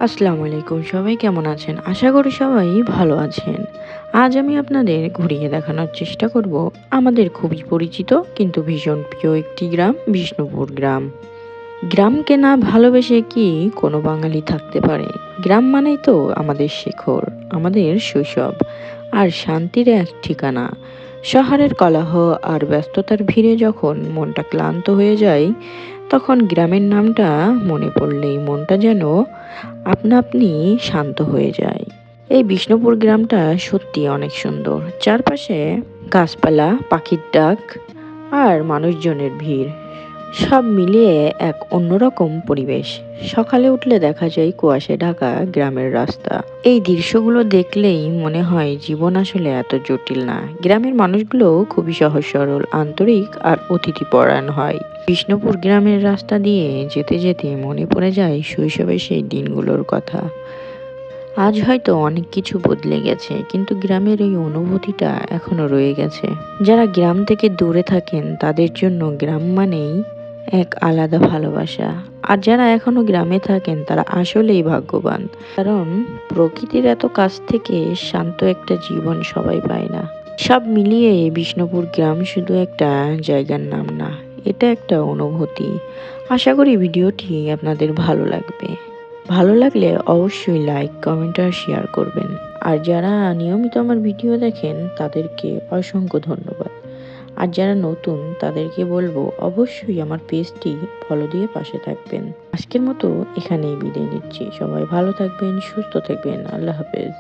আসসালামু আলাইকুম, সবাই কেমন আছেন? আশা করি সবাই ভালো আছেন। আজ আমি আপনাদের ঘুরিয়ে দেখানোর চেষ্টা করব আমাদের খুবই পরিচিত কিন্তু ভীষণ প্রিয় একটি গ্রাম, বিষ্ণুপুর গ্রাম। গ্রামকে না ভালোবেসে কি কোনো বাঙালি থাকতে পারে? গ্রাম মানেই তো আমাদের শেকড়, আমাদের শৈশব আর শান্তির এক ঠিকানা। শহরের কোলাহল আর ব্যস্ততার ভিড়ে যখন মনটা ক্লান্ত হয়ে যায়, তখন গ্রামের নামটা মনে পড়লেই মনটা যেন আপনা আপনি শান্ত হয়ে যায়। এই বিষ্ণুপুর গ্রামটা সত্যি অনেক সুন্দর। চারপাশে গাছপালা, পাখির ডাক আর মানুষজনের ভিড়, সব মিলিয়ে এক অন্যরকম পরিবেশ। সকালে উঠলে দেখা যায় কুয়াশায় ঢাকা গ্রামের রাস্তা। এই দৃশ্যগুলো দেখলেই মনে হয় জীবন আসলে এত জটিল না। গ্রামের মানুষগুলো খুবই সহজ সরল, আন্তরিক আর অতিথিপরায়ণ হয়। বিষ্ণুপুর গ্রামের রাস্তা দিয়ে যেতে যেতে মনে পড়ে যায় শৈশবের সেই দিনগুলোর কথা। আজ হয়তো অনেক কিছু বদলে গেছে, কিন্তু গ্রামের এই অনুভূতিটা এখনো রয়ে গেছে। যারা গ্রাম থেকে দূরে থাকেন তাদের জন্য গ্রাম মানেই এক আলাদা ভালোবাসা। আর যারা এখনো গ্রামে থাকেন তারা আসলেই ভাগ্যবান। কারণ প্রকৃতির এত কাছ থেকে শান্ত একটা জীবন সবাই পায় না। সব মিলিয়ে বিষ্ণুপুর গ্রাম শুধু একটা জায়গার নাম না, এটা একটা অনুভূতি। আশা করি ভিডিওটি আপনাদের ভালো লাগবে। ভালো লাগলে অবশ্যই লাইক, কমেন্ট আর শেয়ার করবেন। আর যারা নিয়মিত আমার ভিডিও দেখেন তাদেরকে অসংখ্য ধন্যবাদ। আর যারা নতুন তাদেরকে বলবো অবশ্যই আমার পেজটি ফলো দিয়ে পাশে থাকবেন। আজকের মতো এখানেই বিদায় নিচ্ছি। সবাই ভালো থাকবেন, সুস্থ থাকবেন। আল্লাহ হাফেজ।